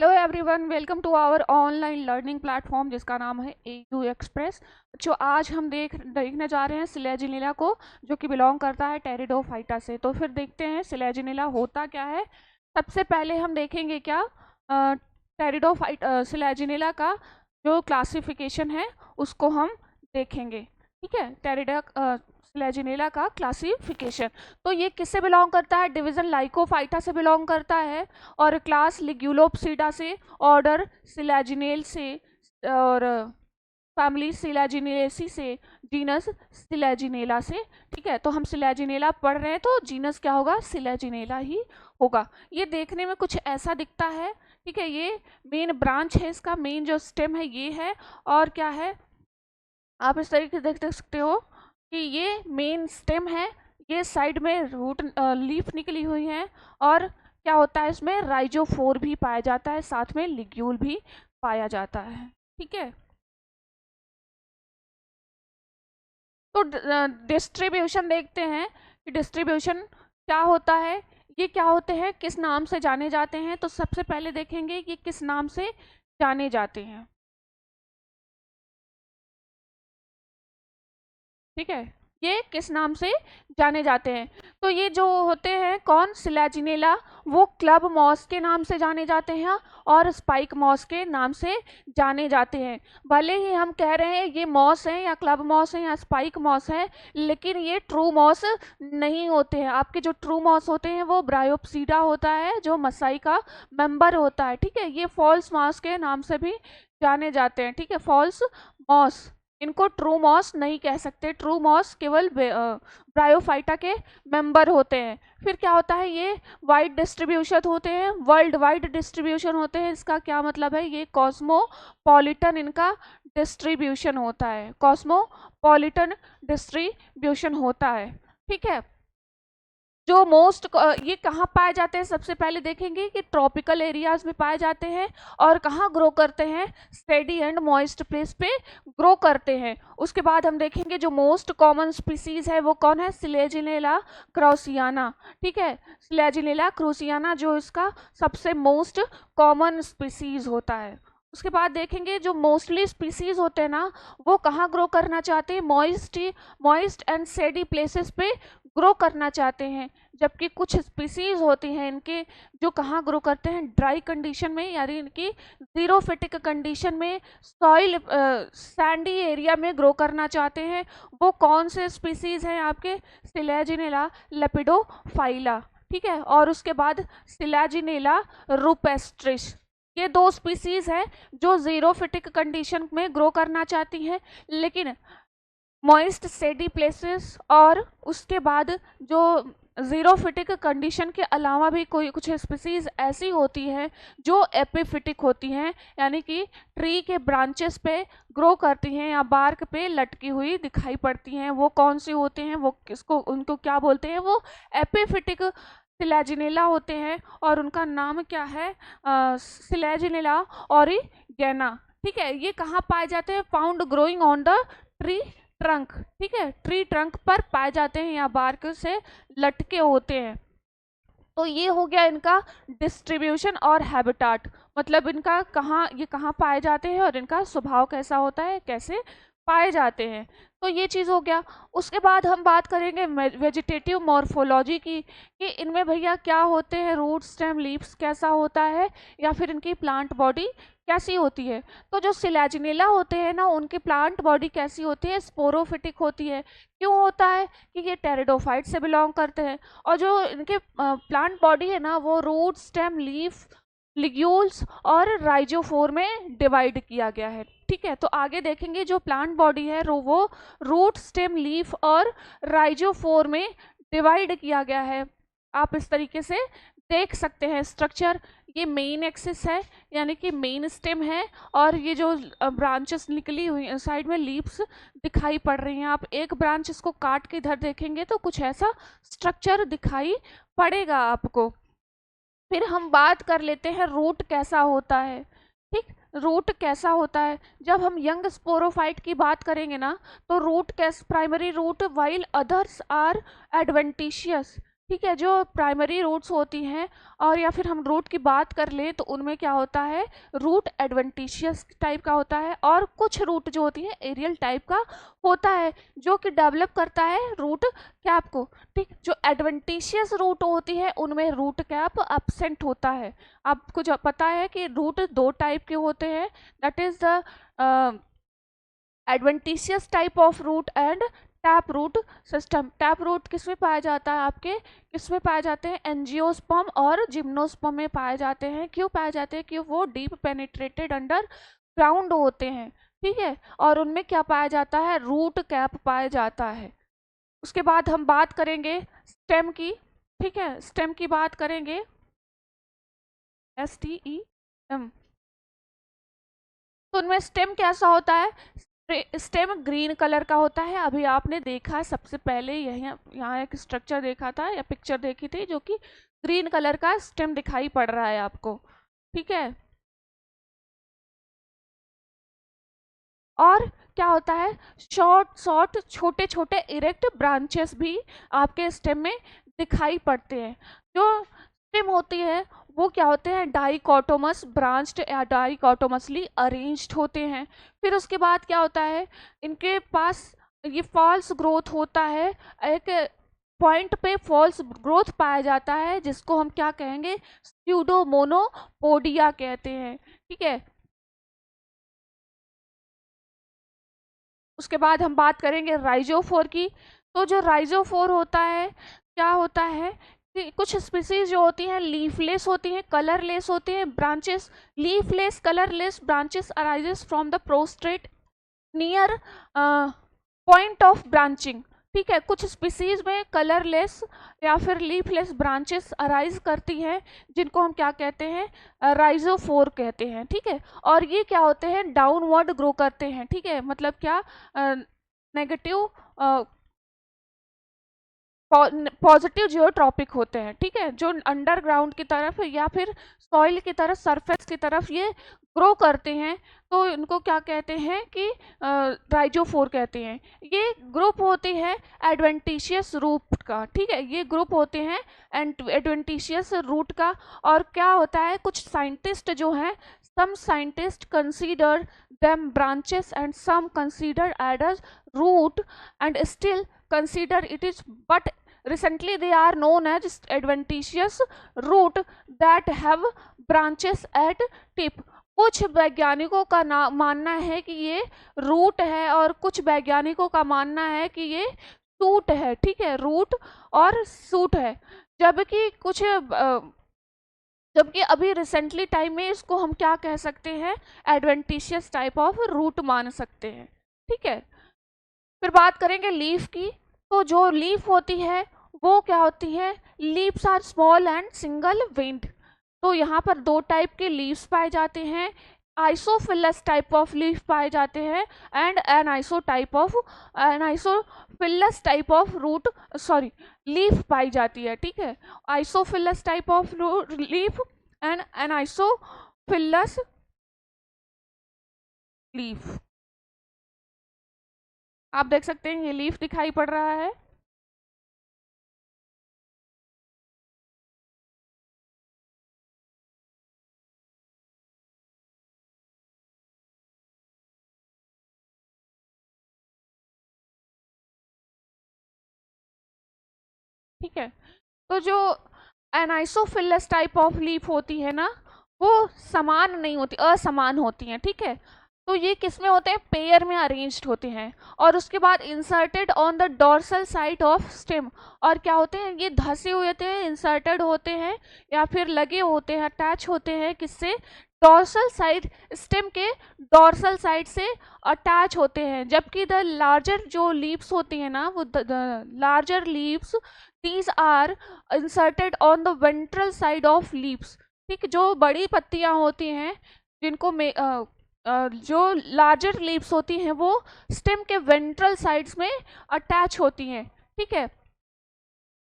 Hello everyone, welcome to our online learning platform जिसका नाम है AU एक्सप्रेस। जो आज हम देखने जा रहे हैं सिलेजिनिला को, जो कि बिलोंग करता है टेरिडोफाइटा से। तो फिर देखते हैं सिलेजिनिला होता क्या है। सबसे पहले हम देखेंगे क्या सिलेजिनिला का जो क्लासिफिकेशन है उसको हम देखेंगे। ठीक है, सिलेजिनिला का क्लासिफिकेशन। तो ये किससे बिलोंग करता है? डिवीजन लाइकोफाइटा से बिलोंग करता है, और क्लास लिग्यूलोप्सिडा से, ऑर्डर सिलेजिनेल से, और फैमिली सिलेजिनेसी से, जीनस सिलेजिनेला से। ठीक है, तो हम सिलेजिनेला पढ़ रहे हैं तो जीनस क्या होगा? सिलेजिनेला ही होगा। ये देखने में कुछ ऐसा दिखता है। ठीक है, ये मेन ब्रांच है, इसका मेन जो स्टेम है ये है। और क्या है, आप इस तरीके से देख सकते हो कि ये मेन स्टेम है, ये साइड में रूट लीफ निकली हुई है, और क्या होता है इसमें राइजोफोर भी पाया जाता है, साथ में लिग्यूल भी पाया जाता है। ठीक है, तो डिस्ट्रीब्यूशन देखते हैं कि डिस्ट्रीब्यूशन क्या होता है, ये क्या होते हैं, किस नाम से जाने जाते हैं। तो सबसे पहले देखेंगे कि किस नाम से जाने जाते हैं। ठीक है, ये किस नाम से जाने जाते हैं। तो ये जो होते हैं कौन, सिलेजिनेला, वो क्लब मॉस के नाम से जाने जाते हैं और स्पाइक मॉस के नाम से जाने जाते हैं। भले ही हम कह रहे हैं ये मॉस है या क्लब मॉस है या स्पाइक मॉस है, लेकिन ये ट्रू मॉस नहीं होते हैं। आपके जो ट्रू मॉस होते हैं वो ब्रायोप्सीडा होता है, जो मसाई का मेंबर होता है। ठीक है, ये फॉल्स मॉस के नाम से भी जाने जाते हैं। ठीक है, फॉल्स मॉस, इनको ट्रू मॉस नहीं कह सकते। ट्रू मॉस केवल ब्रायोफाइटा के मेंबर होते हैं। फिर क्या होता है, ये वाइड डिस्ट्रीब्यूशन होते हैं, वर्ल्ड वाइड डिस्ट्रीब्यूशन होते हैं। इसका क्या मतलब है, ये कॉस्मोपॉलिटन इनका डिस्ट्रीब्यूशन होता है, कॉस्मोपॉलिटन डिस्ट्रीब्यूशन होता है। ठीक है, जो मोस्ट ये कहाँ पाए जाते हैं, सबसे पहले देखेंगे कि ट्रॉपिकल एरियाज में पाए जाते हैं, और कहाँ ग्रो करते हैं, स्टेडी एंड मॉइस्ट प्लेस पे ग्रो करते हैं। उसके बाद हम देखेंगे जो मोस्ट कॉमन स्पीसीज है वो कौन है, सिलेजिनेला क्राउसियाना। ठीक है, सिलेजिनेला क्राउसियाना जो इसका सबसे मोस्ट कॉमन स्पीसीज होता है। उसके बाद देखेंगे जो मोस्टली स्पीसीज होते हैं ना, वो कहाँ ग्रो करना चाहते हैं, मॉइस्ट एंड सेडी प्लेसेस पे ग्रो करना चाहते हैं। जबकि कुछ स्पीसीज होती हैं इनके जो कहाँ ग्रो करते हैं, ड्राई कंडीशन में, यानी इनकी जीरोफिटिक कंडीशन में, सॉइल सैंडी एरिया में ग्रो करना चाहते हैं। वो कौन से स्पीसीज हैं आपके, सिलेजिनेला लेपिडोफाइला। ठीक है, और उसके बाद सिलेजिनेला रुपेस्ट्रिस। ये दो स्पीसीज है जो जीरोफिटिक कंडीशन में ग्रो करना चाहती हैं, लेकिन मॉइस्ट सेडी प्लेसेस, और उसके बाद जो जीरोफिटिक कंडीशन के अलावा भी कोई कुछ स्पीसीज ऐसी होती हैं जो एपिफिटिक होती हैं, यानी कि ट्री के ब्रांचेस पे ग्रो करती हैं या बार्क पे लटकी हुई दिखाई पड़ती हैं। वो कौन सी होते हैं, वो किसको, उनको क्या बोलते हैं, वो एपिफिटिक सिलेजिनेला होते हैं, और उनका नाम क्या है, सिलेजिनेला ऑरिगेना। ठीक है, ये कहाँ पाए जाते हैं, found growing on the tree trunk. ठीक है, ट्री ट्रंक पर पाए जाते हैं या बार्क से लटके होते हैं। तो ये हो गया इनका डिस्ट्रीब्यूशन और हैबिटाट, मतलब इनका ये कहाँ पाए जाते हैं और इनका स्वभाव कैसा होता है, कैसे पाए जाते हैं। तो ये चीज़ हो गया। उसके बाद हम बात करेंगे वेजिटेटिव मॉर्फोलॉजी की, कि इनमें भैया क्या होते हैं, रूट स्टेम लीव्स कैसा होता है, या फिर इनकी प्लांट बॉडी कैसी होती है। तो जो सिलेजिनेला होते हैं ना, उनकी प्लांट बॉडी कैसी होती है, स्पोरोफिटिक होती है। क्यों होता है, कि ये टेरिडोफाइट से बिलोंग करते हैं, और जो इनके प्लांट बॉडी है ना, वो रूट स्टेम लीफ लिग्यूल्स और राइजोफोर में डिवाइड किया गया है। ठीक है, तो आगे देखेंगे जो प्लांट बॉडी है वो रूट स्टेम लीफ और राइजोफोर में डिवाइड किया गया है। आप इस तरीके से देख सकते हैं स्ट्रक्चर। ये मेन एक्सिस है, यानी कि मेन स्टेम है, और ये जो ब्रांचेस निकली हुई साइड में लीव्स दिखाई पड़ रही हैं। आप एक ब्रांच इसको काट के इधर देखेंगे तो कुछ ऐसा स्ट्रक्चर दिखाई पड़ेगा आपको। फिर हम बात कर लेते हैं रूट कैसा होता है। ठीक, रूट कैसा होता है, जब हम यंग स्पोरोफाइट की बात करेंगे ना, तो root primary root while others are adventitious. ठीक है, जो प्राइमरी रूट्स होती हैं, और या फिर हम रूट की बात कर लें तो उनमें क्या होता है, रूट एडवेंटिशियस टाइप का होता है, और कुछ रूट जो होती है एरियल टाइप का होता है, जो कि डेवलप करता है रूट कैप को। ठीक, जो एडवेंटिशियस रूट होती है उनमें रूट कैप एब्सेंट होता है। आपको जो पता है कि रूट दो टाइप के होते हैं, that is the adventitious type of root and tap root system. Tap root किस में पाया जाता है, आपके किस में पाए जाते हैं, एंजियोस्पर्म और जिम्नोस्पर्म में पाए जाते हैं। क्यों पाए जाते हैं, क्यों, वो डीप पेनिट्रेटेड अंडर ग्राउंड होते हैं। ठीक है, और उनमें क्या पाया जाता है, रूट कैप पाया जाता है। उसके बाद हम बात करेंगे स्टेम की। ठीक है, स्टेम की बात करेंगे, STEM। तो उनमें स्टेम कैसा होता है, स्टेम ग्रीन कलर का होता है। अभी आपने देखा सबसे पहले यहाँ एक स्ट्रक्चर देखा था या पिक्चर देखी थी, जो कि ग्रीन कलर का स्टेम दिखाई पड़ रहा है आपको। ठीक है, और क्या होता है, शॉर्ट शॉर्ट छोटे छोटे इरेक्ट ब्रांचेस भी आपके स्टेम में दिखाई पड़ते हैं। जो स्टेम होती है वो क्या होते हैं, डाइकोटोमस ब्रांच्ड या डाइकोटोमसली अरेंज्ड होते हैं। फिर उसके बाद क्या होता है, इनके पास ये फॉल्स ग्रोथ होता है, एक पॉइंट पे फॉल्स ग्रोथ पाया जाता है, जिसको हम क्या कहेंगे, स्यूडोमोनोपोडिया कहते हैं। ठीक है, उसके बाद हम बात करेंगे राइजोफोर की। तो जो राइजोफोर होता है, क्या होता है कि कुछ स्पीसीज जो होती हैं लीफलेस होती हैं, कलरलेस होती हैं, branches leafless colourless branches arises from the prostate near point of branching. ठीक है, कुछ स्पीसीज में कलरलेस या फिर लीफलेस ब्रांचेस अराइज करती हैं, जिनको हम क्या कहते हैं, राइजोफोर कहते हैं। ठीक है, और ये क्या होते हैं, डाउनवर्ड ग्रो करते हैं। ठीक है, मतलब क्या, नेगेटिव पॉजिटिव जियोट्रॉपिक होते हैं। ठीक है, जो अंडरग्राउंड की तरफ या फिर सॉइल की तरफ, सरफेस की तरफ ये ग्रो करते हैं, तो इनको क्या कहते हैं कि राइजोफोर कहते हैं। ये ग्रुप होती है एडवेंटिशियस रूट का। ठीक है, ये ग्रुप होते हैं एडवेंटिशियस रूट का। और क्या होता है, कुछ साइंटिस्ट जो हैं, some scientists consider them branches and some consider as root and still consider it is, but recently they are known as adventitious root that have branches at tip। कुछ वैज्ञानिकों का मानना है कि ये रूट है, और कुछ वैज्ञानिकों का मानना है कि ये सूट है। ठीक है, रूट और सूट है, जबकि अभी रिसेंटली टाइम में इसको हम क्या कह सकते हैं, एडवेंटिशियस टाइप ऑफ रूट मान सकते हैं। ठीक है, फिर बात करेंगे लीफ की। तो जो लीफ होती है वो क्या होती है, leaves are small and single veined. तो यहाँ पर दो टाइप के लीव्स पाए जाते हैं, आइसोफिलस टाइप ऑफ लीफ पाए जाते हैं and anisophyllous type of root leaf पाई जाती है। ठीक है, isophyllous type of leaf and anisophyllous leaf. आप देख सकते हैं ये लीफ दिखाई पड़ रहा है। ठीक है, तो जो एनाइसोफिलस टाइप ऑफ लीफ होती है ना, वो समान नहीं होती, असमान होती हैं। ठीक है, तो ये किस में होते हैं, पेयर में अरेंज्ड होते हैं, और उसके बाद inserted on the dorsal side of stem. और क्या होते हैं, ये धसे हुए होते हैं, इंसर्टेड होते हैं या फिर लगे होते हैं, अटैच होते हैं किससे, डोर्सल साइड, स्टेम के डोर्सल साइड से अटैच होते हैं। जबकि द लार्जर जो लीव्स होती हैं ना, वो larger leaves these are inserted on the ventral side of leaves. ठीक, जो बड़ी पत्तियां होती हैं, जिनको जो लार्जर लीव्स होती हैं वो स्टेम के वेंट्रल साइड्स में अटैच होती हैं। ठीक है,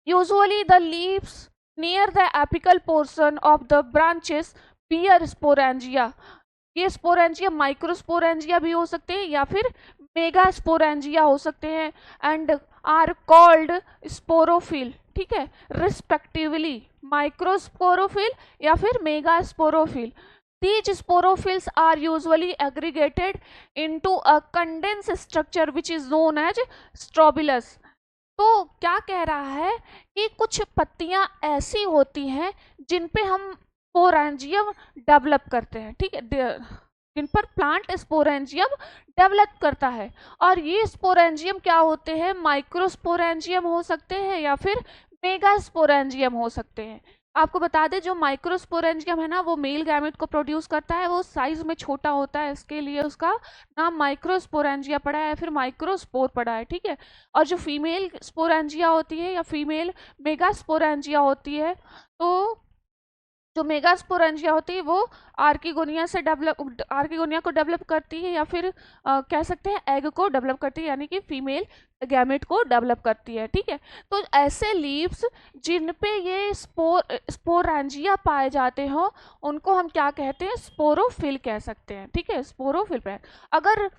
usually the leaves near the apical portion of the branches bear sporangia. ये स्पोरेंजिया माइक्रोस्पोरेंजिया भी हो सकते हैं या फिर मेगा स्पोरेंजिया हो सकते हैं, एंड आर कॉल्ड स्पोरोफिल। ठीक है, रिस्पेक्टिवली माइक्रोस्पोरोफिल या फिर megasporophyll. These sporophylls are usually aggregated into a condensed structure which is known as strobilus। तो क्या कह रहा है कि कुछ पत्तियां ऐसी होती हैं जिन पे हम स्पोरेंजियम डेवलप करते हैं, ठीक है, जिन पर प्लांट स्पोरेंजियम डेवलप करता है। और ये स्पोरेंजियम क्या होते हैं, माइक्रोस्पोरेंजियम हो सकते हैं या फिर मेगास्पोरेंजियम हो सकते हैं। आपको बता दें जो माइक्रोस्पोरेंजियम है ना वो मेल गैमेट को प्रोड्यूस करता है, वो साइज में छोटा होता है, इसके लिए उसका नाम माइक्रोस्पोरेंजिया पड़ा है, फिर माइक्रोस्पोर पड़ा है, ठीक है। और जो फीमेल स्पोरेंजिया होती है या फीमेल मेगास्पोरेंजिया होती है, तो जो मेगास्पोरेंजिया होती है वो आर्किगोनिया को डेवलप करती है या फिर कह सकते हैं एग को डेवलप करती है, यानी कि फीमेल गैमेट को डेवलप करती है, ठीक है। तो ऐसे लीव्स जिन पे ये स्पोरेंजिया पाए जाते हो उनको हम क्या कहते हैं, स्पोरोफिल कह सकते हैं, ठीक है, स्पोरोफिल पे। अगर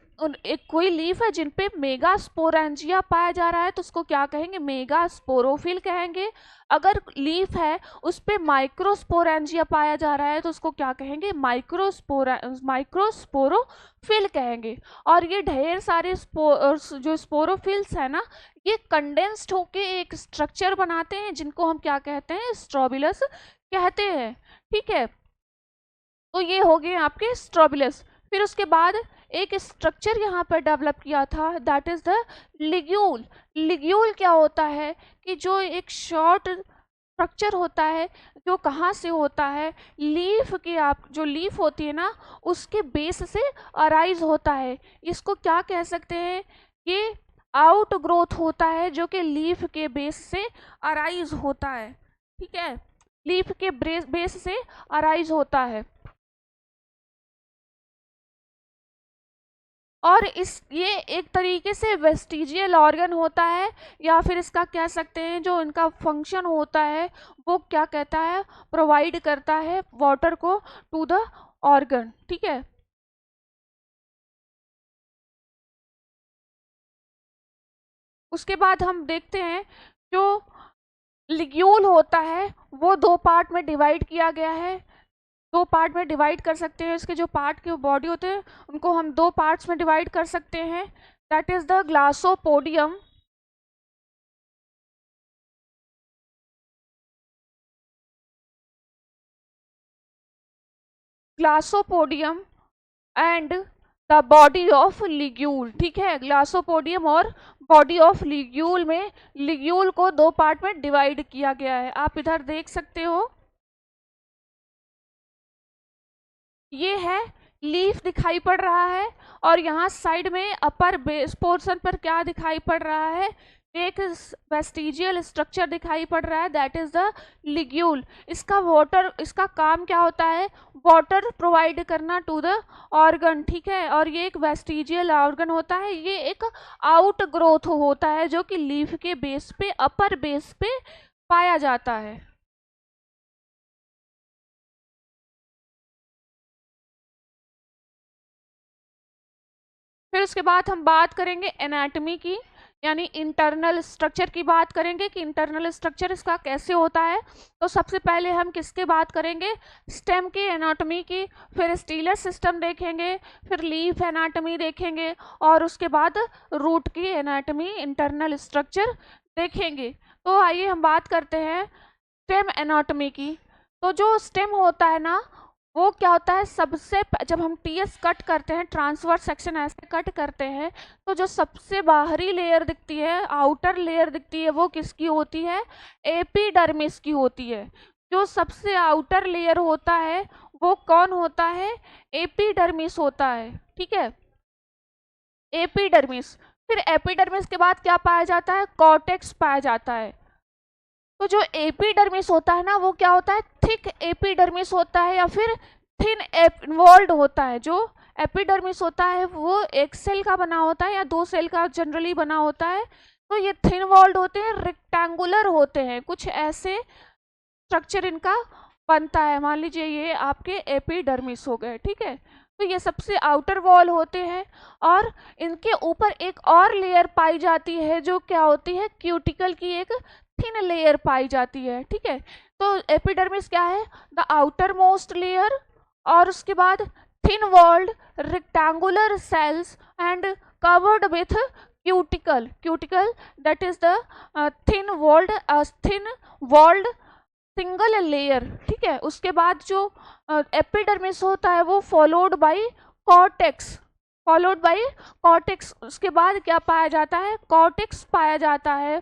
एक कोई लीफ है जिन पे मेगास्पोरेंजिया पाया जा रहा है तो उसको क्या कहेंगे, मेगास्पोरोफिल कहेंगे। अगर लीफ है उस पे माइक्रोस्पोरेंजिया पाया जा रहा है तो उसको क्या कहेंगे, माइक्रोस्पोरोफिल कहेंगे। और ये ढेर सारे जो स्पोरोफिल्स है ना ये कंडेंस्ड होके एक स्ट्रक्चर बनाते हैं जिनको हम क्या कहते हैं, स्ट्रोबिलस कहते हैं, ठीक है। तो ये हो गए आपके स्ट्रोबिलस। फिर उसके बाद एक स्ट्रक्चर यहाँ पर डेवलप किया था, that is the ligule. Ligule क्या होता है कि जो एक शॉर्ट स्ट्रक्चर होता है जो कहाँ से होता है, लीफ की, आप जो लीफ होती है ना उसके बेस से अराइज होता है। इसको क्या कह सकते हैं, ये आउट ग्रोथ होता है जो कि लीफ के बेस से अराइज होता है, ठीक है, लीफ के बेस से अराइज होता है। और ये एक तरीके से वेस्टिजियल ऑर्गन होता है, या फिर इसका कह सकते हैं जो इनका फंक्शन होता है वो क्या कहता है, प्रोवाइड करता है वाटर को टू द ऑर्गन, ठीक है। उसके बाद हम देखते हैं जो लिग्यूल होता है वो दो पार्ट में डिवाइड किया गया है, दो पार्ट में डिवाइड कर सकते हैं। इसके जो पार्ट के बॉडी होते हैं उनको हम दो पार्ट्स में डिवाइड कर सकते हैं, that is the glossopodium and the body of ligule, ठीक है। ग्लासोपोडियम और बॉडी ऑफ लिग्यूल में लिग्यूल को दो पार्ट में डिवाइड किया गया है। आप इधर देख सकते हो, ये है लीफ दिखाई पड़ रहा है, और यहाँ साइड में अपर बेस पोर्शन पर क्या दिखाई पड़ रहा है, एक वेस्टिजियल स्ट्रक्चर दिखाई पड़ रहा है, दैट इज द लिग्यूल। इसका काम क्या होता है, वाटर प्रोवाइड करना टू द ऑर्गन, ठीक है। और ये एक वेस्टिजियल ऑर्गन होता है, ये एक आउट ग्रोथ होता है जो कि लीफ के बेस पे, अपर बेस पे पाया जाता है। फिर उसके बाद हम बात करेंगे एनाटॉमी की, यानी इंटरनल स्ट्रक्चर की बात करेंगे कि इंटरनल स्ट्रक्चर इसका कैसे होता है। तो सबसे पहले हम किसके बात करेंगे, स्टेम की एनाटॉमी की, फिर स्टीलर सिस्टम देखेंगे, फिर लीफ एनाटॉमी देखेंगे, और उसके बाद रूट की एनाटॉमी, इंटरनल स्ट्रक्चर देखेंगे। तो आइए हम बात करते हैं स्टेम एनाटॉमी की। तो जो स्टेम होता है ना वो क्या होता है, सबसे जब हम टीएस कट करते हैं, ट्रांसवर्स सेक्शन ऐसे कट करते हैं, तो जो सबसे बाहरी लेयर दिखती है, आउटर लेयर दिखती है, वो किसकी होती है, एपिडर्मिस की होती है। जो सबसे आउटर लेयर होता है वो कौन होता है, एपिडर्मिस होता है, ठीक है, एपिडर्मिस। फिर एपिडर्मिस के बाद क्या पाया जाता है, कॉर्टेक्स पाया जाता है। तो जो एपिडर्मिस होता है ना वो क्या होता है, थिक एपिडर्मिस होता है या फिर थिन वॉल्ड होता है। जो एपिडर्मिस होता है वो एक सेल का बना होता है या दो सेल का जनरली बना होता है। तो ये थिन वॉल्ड होते हैं, रेक्टेंगुलर होते हैं, कुछ ऐसे स्ट्रक्चर इनका बनता है। मान लीजिए ये आपके एपिडर्मिस हो गए, ठीक है। तो ये सबसे आउटर वॉल होते हैं, और इनके ऊपर एक और लेयर पाई जाती है जो क्या होती है, क्यूटिकल की एक थिन लेयर पाई जाती है, ठीक है। तो एपिडर्मिस क्या है, द आउटर मोस्ट लेयर, और उसके बाद thin walled rectangular cells and covered with cuticle, cuticle that is the thin walled single layer, ठीक है। उसके बाद जो एपिडर्मिस होता है वो फॉलोड बाय कॉर्टेक्स, उसके बाद क्या पाया जाता है, कॉर्टेक्स पाया जाता है।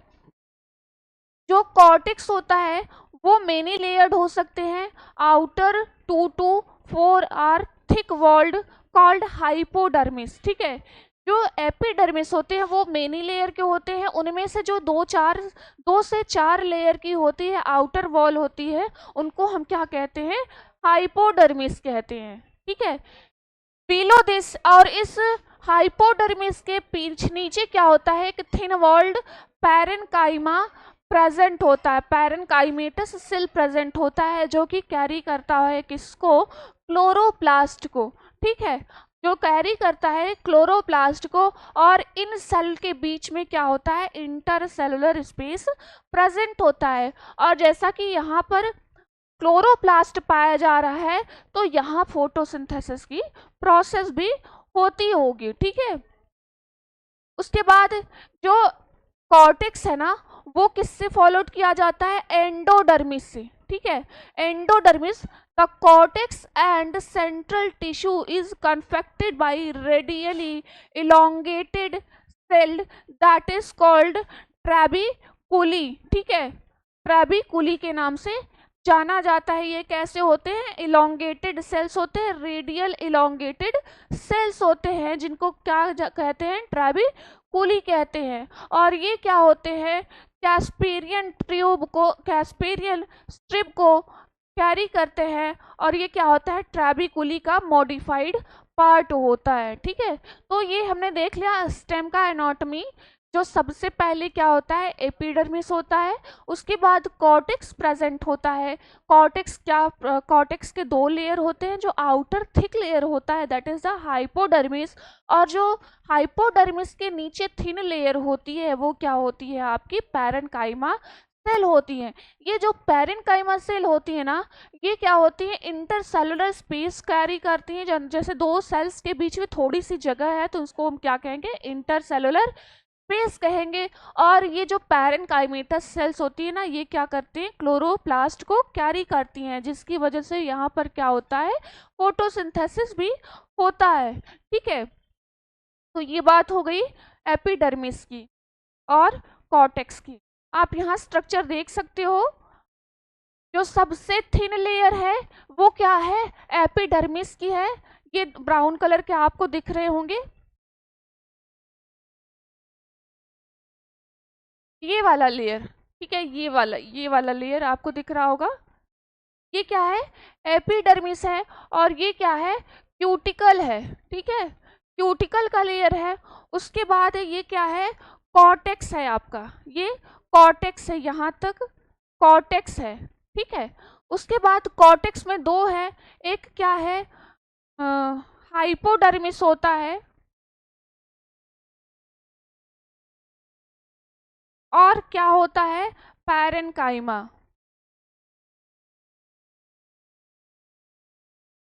जो कॉर्टेक्स होता है वो मेनी लेयर्ड हो सकते हैं, outer 2 to 4 are thick walled called hypodermis, ठीक है। जो एपिडर्मिस होते हैं वो मेनी लेयर के होते हैं, उनमें से जो 2 से 4 लेयर की होती है, आउटर वॉल होती है, उनको हम क्या कहते हैं, हाइपोडर्मिस कहते हैं, ठीक है। बिलो दिस, और इस हाइपोडर्मिस के नीचे क्या होता है, एक थिन वॉल्ड पैरेन्काइमा प्रेजेंट होता है, पैरेन्काइमेटस सेल प्रेजेंट होता है, जो कि कैरी करता है किसको, क्लोरोप्लास्ट को, ठीक है, जो कैरी करता है क्लोरोप्लास्ट को। और इन सेल के बीच में क्या होता है, इंटरसेलुलर स्पेस प्रेजेंट होता है। और जैसा कि यहाँ पर क्लोरोप्लास्ट पाया जा रहा है, तो यहाँ फोटोसिंथेसिस की प्रोसेस भी होती होगी, ठीक है। उसके बाद जो कॉर्टेक्स है ना, वो किससे फॉलोड किया जाता है, एंडोडर्मिस से, ठीक है। Endodermis, the cortex and central tissue is connected by radially elongated cell that is called trabeculae, ठीक है, ट्रैबीकुली के नाम से जाना जाता है। ये कैसे होते हैं, इलोंगेटेड सेल्स होते हैं, रेडियल इलोंगेटेड सेल्स होते हैं, जिनको क्या कहते हैं, ट्रैबीकुली कहते हैं। और ये क्या होते हैं, कैस्पेरियन स्ट्रिप को कैरी करते हैं, और ये क्या होता है, ट्रैबीकुली का मॉडिफाइड पार्ट होता है, ठीक है। तो ये हमने देख लिया स्टेम का एनाटॉमी। जो सबसे पहले क्या होता है, एपिडर्मिस होता है, उसके बाद कॉर्टेक्स प्रेजेंट होता है। कॉर्टेक्स के 2 लेयर होते हैं, जो आउटर थिक लेयर होता है दैट इज द हाइपोडर्मिस, और जो हाइपोडर्मिस के नीचे थिन लेयर होती है वो क्या होती है, आपकी पैरेन्काइमा सेल होती है। ये जो पैरेन्काइमा सेल होती है ना, ये क्या होती है, इंटरसेलुलर स्पेस कैरी करती है। जैसे 2 सेल्स के बीच में थोड़ी सी जगह है, तो उसको हम क्या कहेंगे, इंटरसेलुलर स्पेस कहेंगे। और ये जो पैरेन्काइमेटस सेल्स होती है ना, ये क्या करती हैं, क्लोरोप्लास्ट को कैरी करती हैं, जिसकी वजह से यहाँ पर क्या होता है, फोटोसिंथेसिस भी होता है, ठीक है। तो ये बात हो गई एपिडर्मिस की और कॉर्टेक्स की। आप यहाँ स्ट्रक्चर देख सकते हो, जो सबसे थिन लेयर है वो क्या है, एपिडर्मिस की है। ये ब्राउन कलर के आपको दिख रहे होंगे, ये वाला लेयर, ठीक है, ये वाला लेयर आपको दिख रहा होगा, ये क्या है, एपिडर्मिस है। और ये क्या है, क्यूटिकल है, ठीक है, क्यूटिकल का लेयर है। उसके बाद ये क्या है, कॉर्टेक्स है आपका, ये कॉर्टेक्स है, यहाँ तक कॉर्टेक्स है, ठीक है। उसके बाद कॉर्टेक्स में 2 है, एक क्या है, हाइपोडर्मिस होता है, और क्या होता है, पैरेन्काइमा,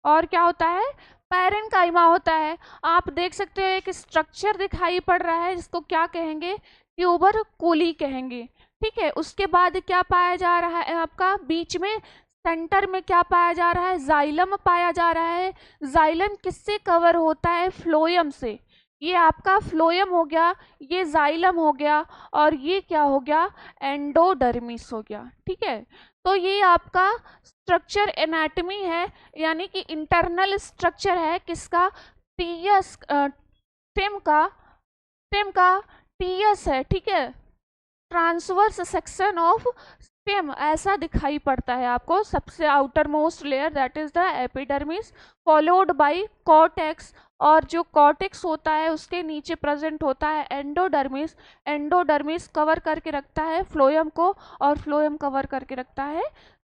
और क्या होता है, पैरेन्काइमा होता है। आप देख सकते हो एक स्ट्रक्चर दिखाई पड़ रहा है, जिसको क्या कहेंगे, ट्यूबरकुली कहेंगे, ठीक है। उसके बाद क्या पाया जा रहा है, आपका बीच में सेंटर में क्या पाया जा रहा है, जाइलम पाया जा रहा है। जाइलम किससे कवर होता है, फ्लोएम से। ये आपका फ्लोएम हो गया, ये जाइलम हो गया, और ये क्या हो गया, एंडोडर्मिस हो गया, ठीक है। तो ये आपका स्ट्रक्चर एनाटॉमी है, यानी कि इंटरनल स्ट्रक्चर है किसका, टीएस, स्टेम का टीएस है, ठीक है, ट्रांसवर्स सेक्शन ऑफ स्टेम, ऐसा दिखाई पड़ता है आपको। सबसे outer most layer that is the epidermis, followed by cortex, और जो कॉर्टेक्स होता है उसके नीचे प्रेजेंट होता है एंडोडर्मिस। एंडोडर्मिस कवर करके रखता है फ्लोएम को, और फ्लोएम कवर करके रखता है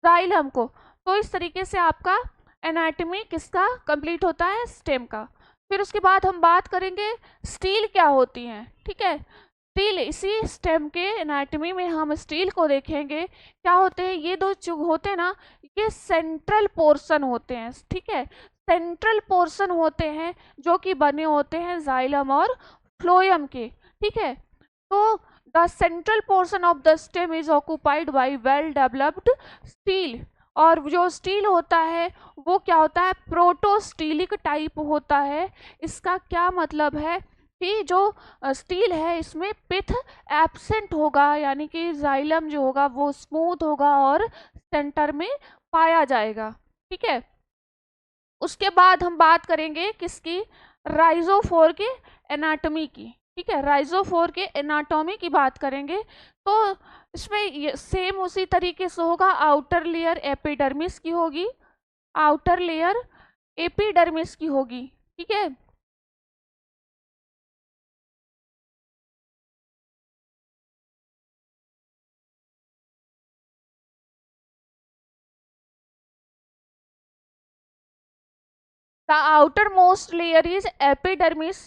जाइलम को। तो इस तरीके से आपका एनाटॉमी किसका कंप्लीट होता है, स्टेम का। फिर उसके बाद हम बात करेंगे स्टील क्या होती है, ठीक है। स्टील, इसी स्टेम के एनाटॉमी में हम स्टील को देखेंगे। क्या होते हैं ये दो जो होते हैं ना, ये सेंट्रल पोर्शन होते हैं, ठीक है, सेंट्रल पोर्शन होते हैं जो कि बने होते हैं जाइलम और फ्लोएम के, ठीक है। तो the central portion of the stem is occupied by well developed steel, और जो स्टील होता है वो क्या होता है, प्रोटोस्टीलिक टाइप होता है। इसका क्या मतलब है कि जो स्टील है इसमें पिथ एब्सेंट होगा, यानी कि जाइलम जो होगा वो स्मूथ होगा और सेंटर में पाया जाएगा, ठीक है। उसके बाद हम बात करेंगे किसकी, राइजोफोर के एनाटॉमी की, ठीक है, राइजोफोर के एनाटॉमी की बात करेंगे। तो इसमें सेम उसी तरीके से होगा, आउटर लेयर एपिडर्मिस की होगी, आउटर लेयर एपिडर्मिस की होगी, ठीक है। The outermost layer is epidermis.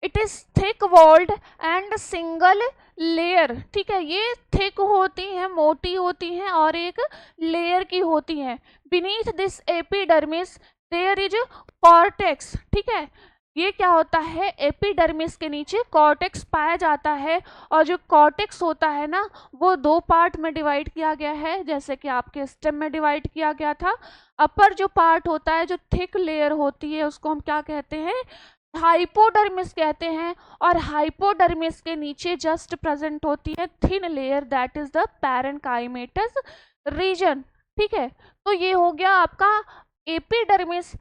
It is thick walled and single layer, ठीक है, ये थिक होती है, मोटी होती हैं और एक लेयर की होती हैं। Beneath this epidermis there is cortex, ठीक है, ये क्या होता है, एपिडर्मिस के नीचे कॉर्टेक्स पाया जाता है। और जो कॉर्टेक्स होता है ना वो दो पार्ट में डिवाइड किया गया है, जैसे कि आपके स्टेम में डिवाइड किया गया था। अपर जो पार्ट होता है, जो थिक लेयर होती है, उसको हम क्या कहते हैं, हाइपोडर्मिस कहते हैं। और हाइपोडर्मिस के नीचे जस्ट प्रेजेंट होती है thin layer, that is the parenchymatous region, ठीक है। तो ये हो गया आपका एपिडर्मिस।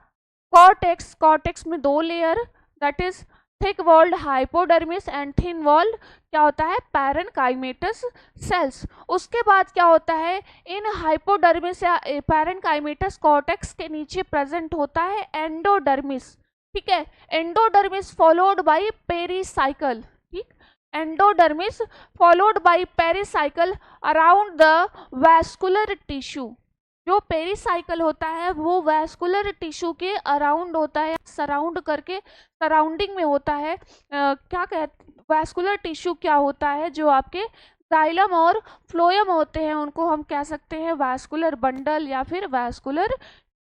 कॉर्टेक्स, कॉर्टेक्स में दो layer, that is thick walled hypodermis and thin walled क्या होता है, पैरेन्काइमेटस सेल्स। उसके बाद क्या होता है, इन हाइपोडर्मिस या पैरेन्काइमेटस कॉर्टेक्स के नीचे प्रेजेंट होता है एंडोडर्मिस, ठीक है, एंडोडर्मिस फॉलोड बाय पेरिसाइकल, ठीक, endodermis followed by pericycle around the vascular tissue. जो पेरिसाइकल होता है वो वैस्कुलर टिश्यू के अराउंड होता है, सराउंड करके, सराउंडिंग में होता है। क्या कहते, वैस्कुलर टिश्यू क्या होता है, जो आपके जाइलम और फ्लोएम होते हैं उनको हम कह सकते हैं वैस्कुलर बंडल या फिर वैस्कुलर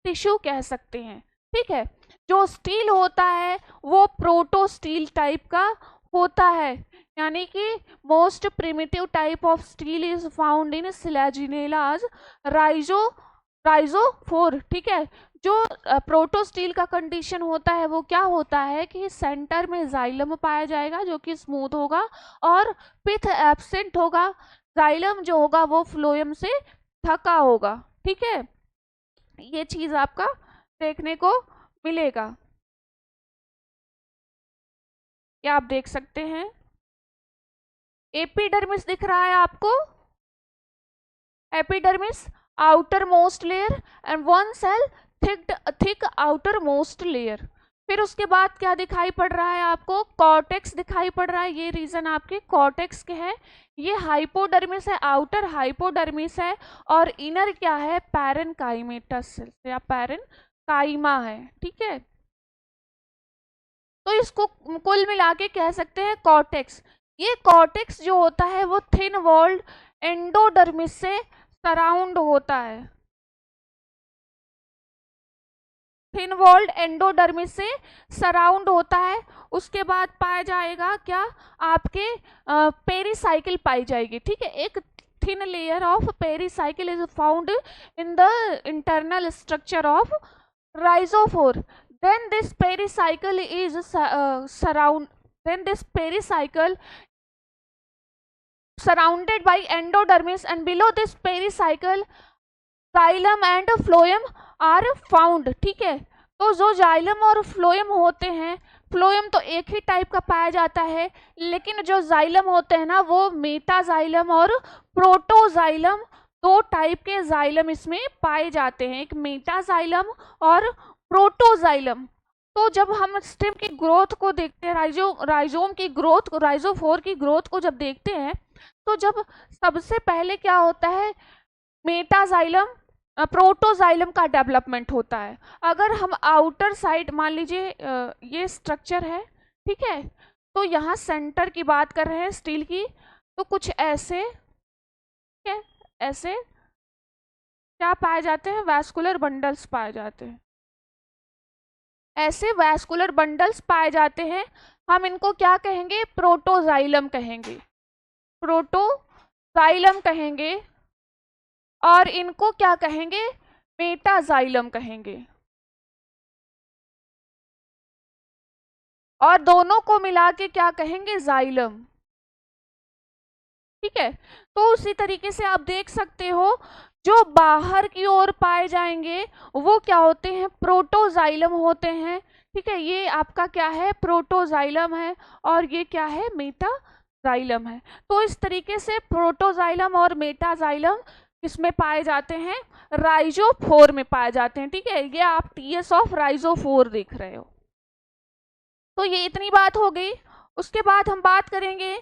टिश्यू कह सकते हैं, ठीक है। जो स्टील होता है वो प्रोटोस्टील टाइप का होता है, यानी कि most primitive type of stele is found in Selaginella's rhizophore, ठीक है। जो प्रोटोस्टील का कंडीशन होता है वो क्या होता है कि सेंटर में जाइलम पाया जाएगा जो कि स्मूथ होगा और पिथ एब्सेंट होगा, जाइलम जो होगा वो फ्लोएम से ढका होगा, ठीक है। ये चीज आपका देखने को मिलेगा, क्या आप देख सकते हैं, एपिडर्मिस दिख रहा है आपको, epidermis outermost layer and one cell thick outermost layer. फिर उसके बाद क्या दिखाई पड़ रहा है आपको, कॉर्टेक्स दिखाई पड़ रहा है। ये रीजन आपके कॉर्टेक्स के हैं, ये हाइपोडर्मिस है, आउटर हाइपोडर्मिस है, और इनर क्या है, पैरेन्काइमेटस या पैरेन्काइमा है, ठीक है। तो इसको कुल मिला के कह सकते हैं कॉर्टेक्स। ये कॉर्टेक्स जो होता है वो थिन वॉल्ड एंडोडर्मिस से सराउंड होता है, थिन वॉल्ड एंडोडर्मिस से सराउंड होता है। उसके बाद पाया जाएगा क्या, आपके पेरिसाइकिल पाई जाएगी, ठीक है। एक thin layer of pericycle is found in the internal structure of rhizophore. then this pericycle is surrounded by endodermis, and below this pericycle xylem and phloem are found, ठीक है। तो जो जाइलम और फ्लोएम होते हैं, फ्लोएम तो एक ही type का पाया जाता है, लेकिन जो जाइलम होते हैं ना वो मेटाजाइलम और प्रोटोजाइलम, दो टाइप के जाइलम इसमें पाए जाते हैं, एक मेटाजाइलम और प्रोटोजाइलम। तो जब हम स्टेम की ग्रोथ को देखते हैं, राइजोम की ग्रोथ, राइजोफोर की ग्रोथ को जब देखते हैं, तो जब सबसे पहले क्या होता है, मेटाजाइलम प्रोटोजाइलम का डेवलपमेंट होता है। अगर हम आउटर साइड मान लीजिए ये स्ट्रक्चर है, ठीक है, तो यहाँ सेंटर की बात कर रहे हैं स्टील की, तो कुछ ऐसे, ठीक है, ऐसे क्या पाए जाते हैं, वैस्कुलर बंडल्स पाए जाते हैं, ऐसे वैस्कुलर बंडल्स पाए जाते हैं। हम इनको क्या कहेंगे, प्रोटोजाइलम कहेंगे, प्रोटोजाइलम कहेंगे, और इनको क्या कहेंगे, मेटाजाइलम कहेंगे, और दोनों को मिला के क्या कहेंगे, जाइलम। ठीक है, तो उसी तरीके से आप देख सकते हो जो बाहर की ओर पाए जाएंगे वो क्या होते हैं, प्रोटोजाइलम होते हैं। ठीक है, ये आपका क्या है, प्रोटोजाइलम है, और ये क्या है, मेटाजाइलम है। तो इस तरीके से प्रोटोजाइलम और मेटाजाइलम किसमें पाए जाते हैं, राइजोफोर में पाए जाते हैं। ठीक है, ये आप टीएस ऑफ राइजोफोर देख रहे हो। तो ये इतनी बात हो गई। उसके बाद हम बात करेंगे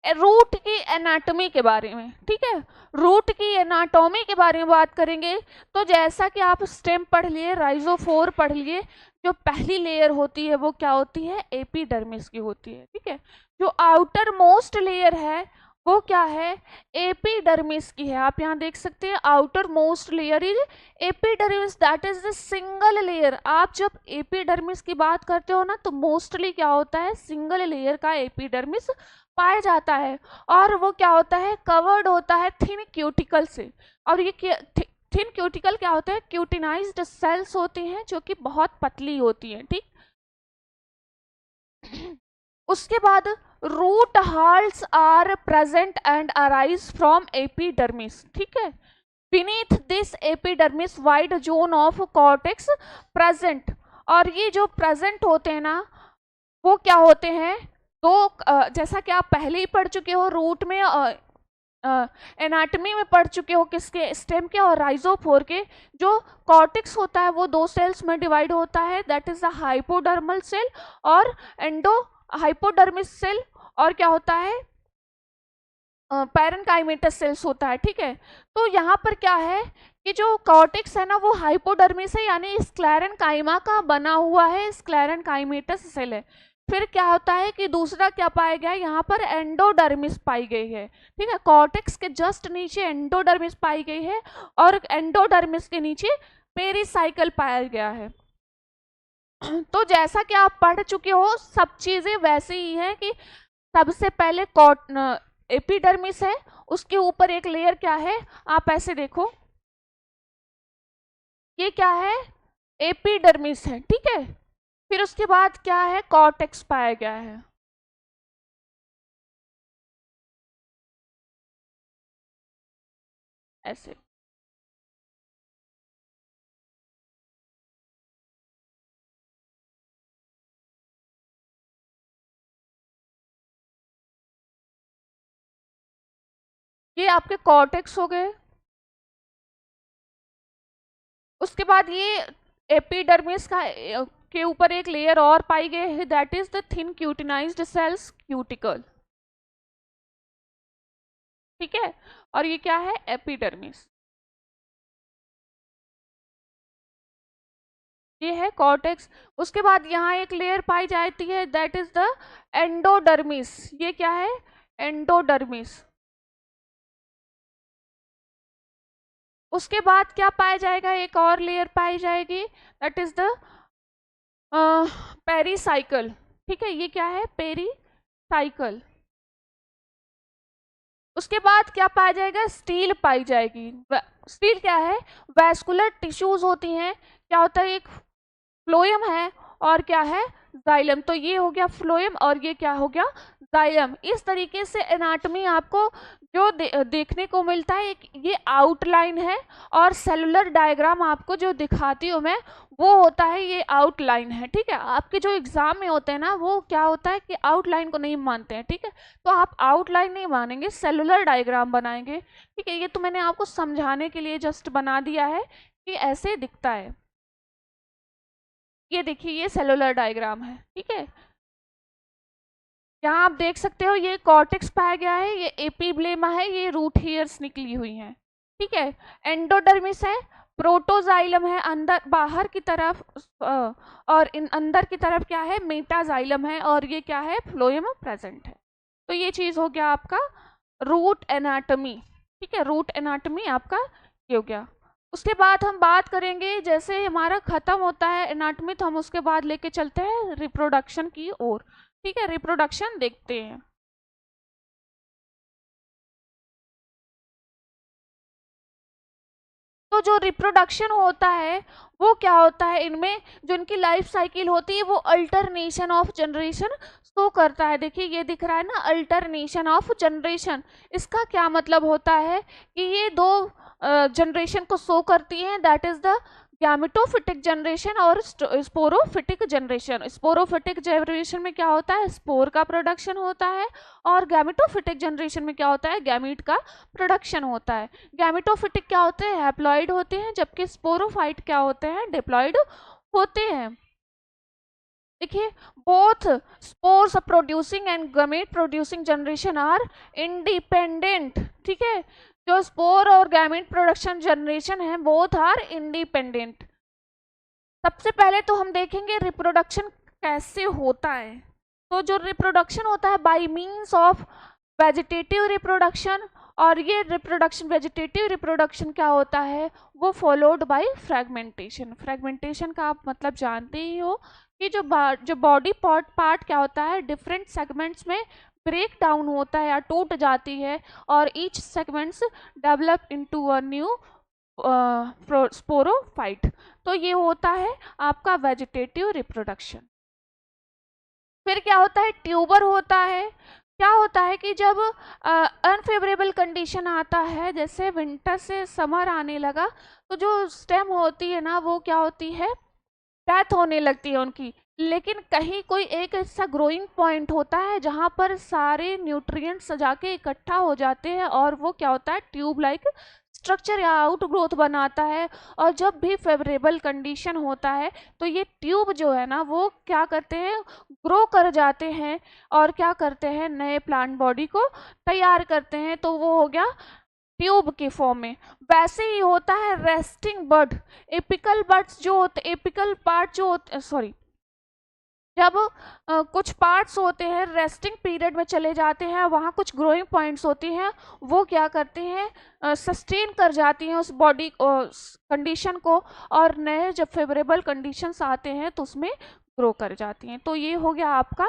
रूट की एनाटॉमी के बारे में। ठीक है, रूट की एनाटॉमी के बारे में बात करेंगे। तो जैसा कि आप स्टेम पढ़ लिए, राइजोफोर पढ़ लिए, जो पहली लेयर होती है वो क्या होती है, एपिडर्मिस की होती है। ठीक है, जो आउटर मोस्ट लेयर है वो क्या है, एपिडर्मिस की है। आप यहाँ देख सकते हैं outer most layer is epidermis, that is the single layer. आप जब एपिडर्मिस की बात करते हो ना तो मोस्टली क्या होता है, सिंगल लेयर का एपिडर्मिस पाया जाता है, और वो क्या होता है, कवर्ड होता है थिन क्यूटिकल से। और ये थिन क्यूटिकल क्या होता है, क्यूटिनाइज्ड सेल्स होती हैं जो कि बहुत पतली होती हैं। ठीक, उसके बाद root hairs are present and arise from epidermis. ठीक है, beneath this epidermis wide zone of cortex present. और ये जो प्रेजेंट होते हैं ना वो क्या होते हैं, तो जैसा कि आप पहले ही पढ़ चुके हो, रूट में एनाटॉमी में पढ़ चुके हो, किसके, स्टेम के और राइजोफोर के। जो कॉर्टेक्स होता है वो दो सेल्स में डिवाइड होता है, that is the hypodermal cell और एंडो हाइपोडर्मिस सेल, और क्या होता है, पैरेनकाइमेटस सेल्स होता है। ठीक है, तो यहाँ पर क्या है कि जो कॉर्टेक्स है ना वो हाइपोडर्मिस है, यानी स्क्लेरेनकाइमा का बना हुआ है, स्क्लेरेनकाइमेटस सेल है। फिर क्या होता है कि दूसरा क्या पाया गया, यहाँ पर एंडोडर्मिस पाई गई है। ठीक है, कॉर्टेक्स के जस्ट नीचे एंडोडर्मिस पाई गई है, और एंडोडर्मिस के नीचे पेरिसाइकल पाया गया है। तो जैसा कि आप पढ़ चुके हो, सब चीजें वैसे ही हैं कि सबसे पहले एपिडर्मिस है, उसके ऊपर एक लेयर क्या है, आप ऐसे देखो, ये क्या है, एपिडर्मिस है। ठीक है, फिर उसके बाद क्या है, कॉर्टेक्स पाया गया है। ऐसे ये आपके कॉर्टेक्स हो गए। उसके बाद ये एपिडर्मिस का के ऊपर एक लेयर और पाई गई है, that is the thin cutinized cells cuticle. ठीक है, और ये क्या है, एपिडर्मिस, ये है कॉर्टेक्स। उसके बाद यहाँ एक लेयर पाई जाती है, दैट इज द एंडोडर्मिस। ये क्या है, एंडोडर्मिस। उसके बाद क्या पाया जाएगा, एक और लेयर पाई जाएगी, दैट इज द पेरिसाइकल। ठीक है, ये क्या है, पेरिसाइकल। उसके बाद क्या पाया जाएगा, स्टील पाई जाएगी। स्टील क्या है, वैस्कुलर टिश्यूज होती हैं, क्या होता है, एक फ्लोएम है और क्या है, जाइलम। तो ये हो गया फ्लोएम और ये क्या हो गया, जाइलम। इस तरीके से एनाटॉमी आपको जो देखने को मिलता है, एक ये आउटलाइन है, और सेलुलर डायग्राम आपको जो दिखाती हूँ मैं वो होता है, ये आउटलाइन है। ठीक है, आपके जो एग्जाम में होते हैं ना वो क्या होता है कि आउटलाइन को नहीं मानते हैं। ठीक है, तो आप आउटलाइन नहीं मानेंगे, सेलुलर डायग्राम बनाएंगे। ठीक है, ये तो मैंने आपको समझाने के लिए जस्ट बना दिया है कि ऐसे दिखता है। ये देखिए, ये सेलुलर डायग्राम है। ठीक है, यहाँ आप देख सकते हो ये कॉर्टेक्स पाया गया है, ये एपिब्लेमा है, ये रूट हेयर्स निकली हुई हैं। ठीक है, एंडोडर्मिस है, प्रोटोजाइलम है अंदर बाहर की तरफ, और इन अंदर की तरफ क्या है, मेटाजाइलम है, और ये क्या है, फ्लोएम प्रेजेंट है। तो ये चीज हो गया आपका रूट एनाटमी। ठीक है, रूट एनाटमी आपका ये हो गया। उसके बाद हम बात करेंगे, जैसे हमारा खत्म होता है एनाटमी तो हम उसके बाद लेके चलते हैं रिप्रोडक्शन की ओर। ठीक है, रिप्रोडक्शन देखते हैं। तो जो रिप्रोडक्शन होता है वो क्या होता है, इनमें जो इनकी लाइफ साइकिल होती है वो अल्टरनेशन ऑफ जनरेशन शो करता है। देखिए ये दिख रहा है ना, अल्टरनेशन ऑफ जनरेशन। इसका क्या मतलब होता है कि ये दो जनरेशन को शो करती हैं, that is the gametophytic generation और स्पोरोफिटिक जनरेशन। स्पोरोफिटिक जनरेशन में क्या होता है, स्पोर का प्रोडक्शन होता है, और गैमेटोफिटिक जनरेशन में क्या होता है, गैमीट का प्रोडक्शन होता है। गैमेटोफिटिक क्या होते हैं, हैप्लॉइड होते हैं, जबकि स्पोरोफाइट क्या होते हैं, डिप्लॉइड होते हैं। देखिए both spores producing and gamete producing generation are independent. ठीक है, जो स्पोर और गैमेट प्रोडक्शन जनरेशन है बोथ आर इंडिपेंडेंट। सबसे पहले तो हम देखेंगे रिप्रोडक्शन कैसे होता है। तो जो रिप्रोडक्शन होता है by means of vegetative reproduction, और ये रिप्रोडक्शन वेजिटेटिव रिप्रोडक्शन क्या होता है, वो फॉलोड बाय फ्रेगमेंटेशन। फ्रेगमेंटेशन का आप मतलब जानते ही हो कि जो बॉडी पार्ट क्या होता है, डिफरेंट सेगमेंट्स में ब्रेक डाउन होता है या टूट जाती है, और each segments develop into a new sporophyte. तो ये होता है आपका वेजिटेटिव रिप्रोडक्शन। फिर क्या होता है, ट्यूबर होता है। क्या होता है कि जब अनफेवरेबल कंडीशन आता है, जैसे विंटर से समर आने लगा, तो जो स्टेम होती है ना वो क्या होती है, डेथ होने लगती है उनकी। लेकिन कहीं कोई एक ऐसा ग्रोइंग पॉइंट होता है जहाँ पर सारे न्यूट्रिएंट्स जाके इकट्ठा हो जाते हैं, और वो क्या होता है, ट्यूब लाइक स्ट्रक्चर या आउट ग्रोथ बनाता है। और जब भी फेवरेबल कंडीशन होता है तो ये ट्यूब जो है ना वो क्या करते हैं, ग्रो कर जाते हैं, और क्या करते हैं, नए प्लांट बॉडी को तैयार करते हैं। तो वो हो गया ट्यूब के फॉर्म में। वैसे ही होता है रेस्टिंग बर्ड। एपिकल बर्ड्स जो होते, एपिकल पार्ट जो होते, सॉरी, जब कुछ पार्ट्स होते हैं रेस्टिंग पीरियड में चले जाते हैं, वहाँ कुछ ग्रोइंग पॉइंट्स होती हैं, वो क्या करते हैं, सस्टेन कर जाती हैं उस बॉडी कंडीशन को, और नए जब फेवरेबल कंडीशंस आते हैं तो उसमें ग्रो कर जाती हैं। तो ये हो गया आपका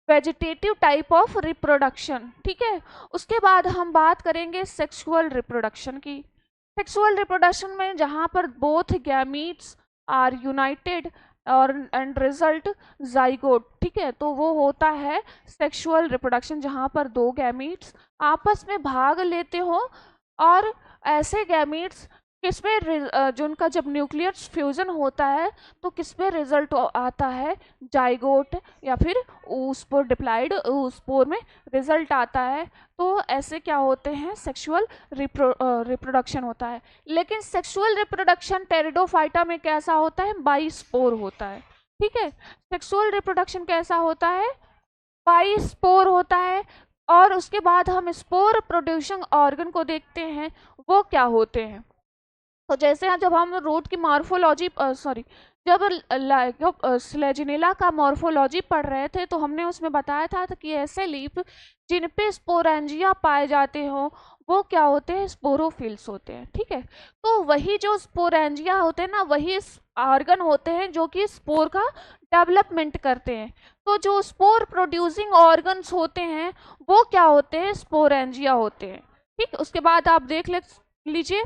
वेजिटेटिव टाइप ऑफ रिप्रोडक्शन। ठीक है, उसके बाद हम बात करेंगे सेक्सुअल रिप्रोडक्शन की। सेक्सुअल रिप्रोडक्शन में जहाँ पर बोथ गैमीट्स आर यूनाइटेड और एंड रिजल्ट जाइगोट। ठीक है, तो वो होता है सेक्सुअल रिप्रोडक्शन जहाँ पर दो गैमीट्स आपस में भाग लेते हो, और ऐसे गैमीट्स किसमें जो उनका जब न्यूक्लियर फ्यूजन होता है तो किसमें रिजल्ट आता है, जाइगोट या फिर ऊस्पोर डिप्लॉइड ऊस्पोर में रिजल्ट आता है। तो ऐसे क्या होते हैं, सेक्सुअल रिप्रोडक्शन होता है। लेकिन सेक्सुअल रिप्रोडक्शन टेरिडोफाइटा में कैसा होता है, बाइस्पोर होता है। ठीक है, सेक्सुअल रिप्रोडक्शन कैसा होता है, बाइस्पोर होता है। और उसके बाद हम स्पोर प्रोड्यूसिंग ऑर्गन को देखते हैं, वो क्या होते हैं। तो जैसे जब हम रूट की मॉर्फोलॉजी सॉरी जब स्लेजिनेला का मॉर्फोलॉजी पढ़ रहे थे तो हमने उसमें बताया था कि ऐसे लीफ जिन पे स्पोरेंजिया पाए जाते हो वो क्या होते हैं, स्पोरोफिल्स होते हैं। ठीक है, तो वही जो स्पोरेंजिया होते हैं ना वही ऑर्गन होते हैं जो कि स्पोर का डेवलपमेंट करते हैं। तो जो स्पोर प्रोड्यूसिंग ऑर्गन्स होते हैं वो क्या होते हैं, स्पोरेंजिया होते हैं। ठीक, उसके बाद आप देख लीजिए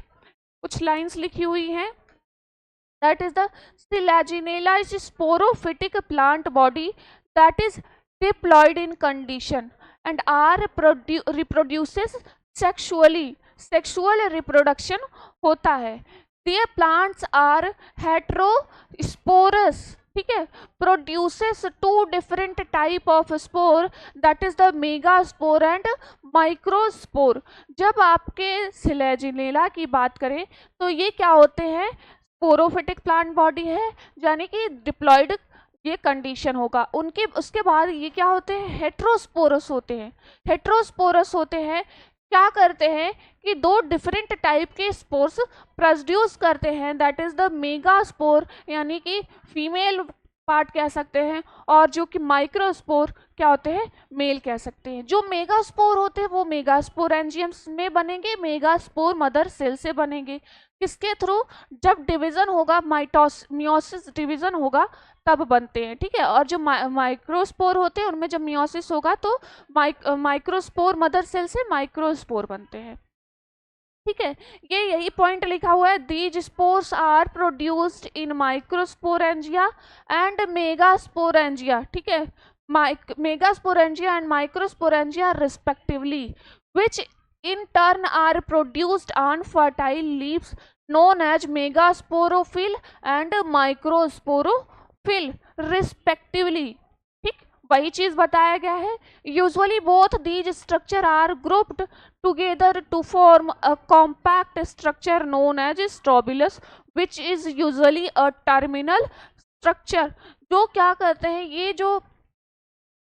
कुछ लाइंस लिखी हुई हैं। That is the Selaginella is a sporophytic plant body that is diploid in condition and reproduces sexually. Sexual reproduction होता है। Their plants are heterosporous. ठीक है, produces two different type of spore, that is the megaspore and microspore. जब आपके Selaginella की बात करें तो ये क्या होते हैं, स्पोरोफिटिक प्लांट बॉडी है, यानी कि डिप्लॉयड ये कंडीशन होगा उनके। उसके बाद ये क्या होते हैं, हेट्रोस्पोरस होते हैं। हेट्रोस्पोरस होते हैं क्या करते हैं कि दो डिफरेंट टाइप के स्पोर्स प्रोड्यूस करते हैं, दैट इज द मेगास्पोर यानी कि फीमेल पार्ट कह सकते हैं, और जो कि माइक्रोस्पोर क्या होते हैं, मेल कह सकते हैं। जो मेगास्पोर होते हैं वो मेगास्पोरेंजियम्स में बनेंगे, मेगास्पोर मदर सेल से बनेंगे। किसके थ्रू, जब डिवीजन होगा, मियोसिस डिवीजन होगा तब बनते हैं, ठीक है। और जो माइक्रोस्पोर होते हैं उनमें जब मियोसिस होगा तो माइक्रोस्पोर मदर सेल से माइक्रोस्पोर बनते हैं, ठीक है। ये यही पॉइंट लिखा हुआ है, these spores are produced in microsporangia and megasporangia, ठीक है, megasporangia and microsporangia respectively, which in turn are produced on fertile leaves known as megasporophyll and microsporophyll respectively, ठीक, वही चीज बताया गया है। Usually both these structure are grouped together to form a compact structure known as strobilus which is usually a terminal structure. जो क्या करते हैं, ये जो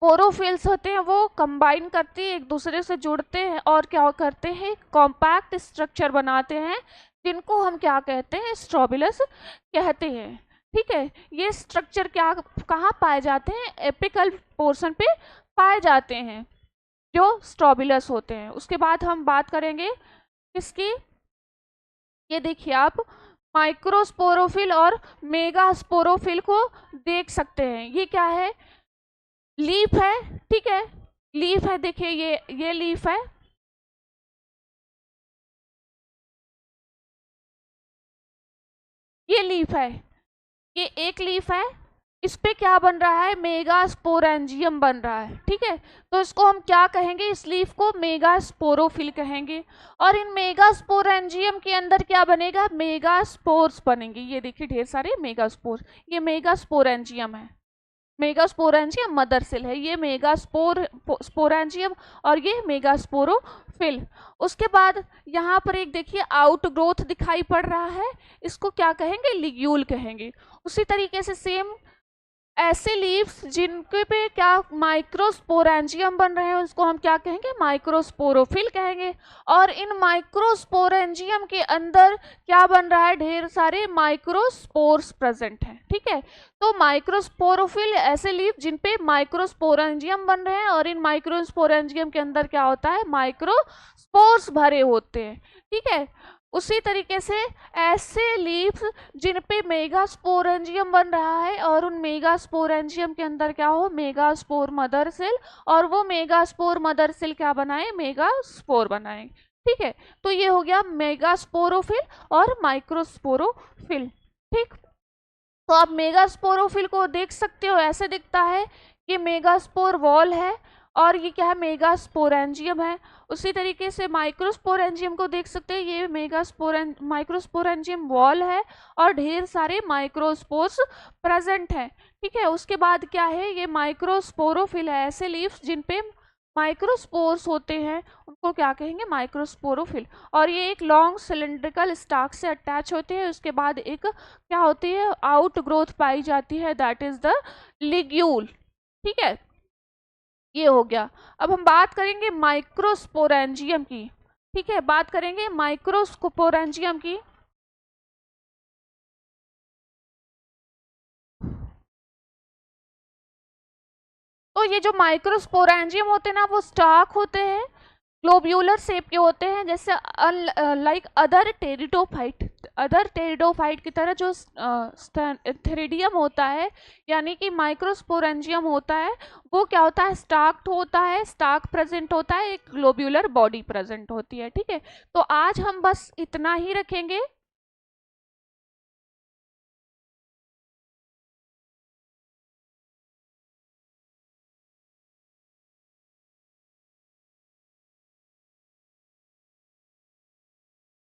स्पोरोफिल्स होते हैं वो कंबाइन करते हैं, एक दूसरे से जुड़ते हैं और क्या करते हैं, कॉम्पैक्ट स्ट्रक्चर बनाते हैं, जिनको हम क्या कहते हैं, स्ट्रोबिलस कहते हैं, ठीक है। ये स्ट्रक्चर क्या कहाँ पाए जाते हैं, एपिकल पोर्शन पे पाए जाते हैं जो स्ट्रोबिलस होते हैं। उसके बाद हम बात करेंगे किसकी, ये देखिए आप माइक्रोस्पोरोफिल और मेगास्पोरोफिल को देख सकते हैं। ये क्या है, लीफ है, ठीक है, लीफ है, देखिए ये लीफ है, ये लीफ है, ये एक लीफ है, इस पे क्या बन रहा है, मेगास्पोरेंजियम बन रहा है, ठीक है। तो इसको हम क्या कहेंगे, इस लीफ को मेगास्पोरोफिल कहेंगे। और इन मेगास्पोरेंजियम के अंदर क्या बनेगा, मेगास्पोर्स बनेंगे। ये देखिए ढेर सारे मेगास्पोर, ये मेगास्पोरेंजियम है, मेगास्पोरेंजियम मदर सेल है, ये मेगास्पोरेंजियम और ये मेगास्पोरोफिल। उसके बाद यहाँ पर एक देखिए आउट ग्रोथ दिखाई पड़ रहा है, इसको क्या कहेंगे, लिग्यूल कहेंगे। उसी तरीके से सेम ऐसे लीव्स जिनके पे क्या माइक्रोस्पोरेंजियम बन रहे हैं उसको हम क्या कहेंगे, माइक्रोस्पोरोफिल कहेंगे। और इन माइक्रोस्पोरेंजियम के अंदर क्या बन रहा है, ढेर सारे माइक्रोस्पोर्स प्रेजेंट हैं, ठीक है। तो माइक्रोस्पोरोफिल ऐसे लीव जिन पे माइक्रोस्पोरेंजियम बन रहे हैं और इन माइक्रोस्पोरेंजियम के अंदर क्या होता है, माइक्रोस्पोर्स भरे होते हैं, ठीक है। उसी तरीके से ऐसे लीव्स जिन पे मेगास्पोरेंजियम बन रहा है और उन मेगास्पोरेंजियम के अंदर क्या हो, मेगास्पोर मदर सेल, और वो मेगास्पोर मदर सेल क्या बनाए, मेगास्पोर बनाए, ठीक है। तो ये हो गया मेगास्पोरोफिल और माइक्रोस्पोरोफिल, ठीक। तो आप मेगास्पोरोफिल को देख सकते हो, ऐसे दिखता है, ये मेगास्पोर वॉल है और ये क्या है, मेगास्पोरेंजियम है। उसी तरीके से माइक्रोस्पोरेंजियम को देख सकते हैं, ये माइक्रोस्पोरेंजियम वॉल है और ढेर सारे माइक्रोस्पोर्स प्रेजेंट हैं, ठीक है। उसके बाद क्या है, ये माइक्रोस्पोरोफिल है, ऐसे लीव्स जिन पे माइक्रोस्पोर्स होते हैं उनको क्या कहेंगे, माइक्रोस्पोरोफिल। और ये एक लॉन्ग सिलेंड्रिकल स्टाक से अटैच होते हैं, उसके बाद एक क्या होती है, आउट ग्रोथ पाई जाती है, दैट इज द लिग्यूल, ठीक है। ये हो गया। अब हम बात करेंगे माइक्रोस्पोरेंजियम की, ठीक है, बात करेंगे माइक्रोस्पोरेंजियम की। तो ये जो माइक्रोस्पोरेंजियम होते हैं ना, वो स्टाक होते हैं, ग्लोब्यूलर शेप के होते हैं, जैसे लाइक अदर टेरिडोफाइट की तरह जो थ्रिडियम होता है, यानी कि माइक्रोस्पोरेंजियम होता है, वो क्या होता है, स्टाक्ड होता है, स्टाक प्रेजेंट होता है, एक ग्लोब्यूलर बॉडी प्रेजेंट होती है, ठीक है। तो आज हम बस इतना ही रखेंगे।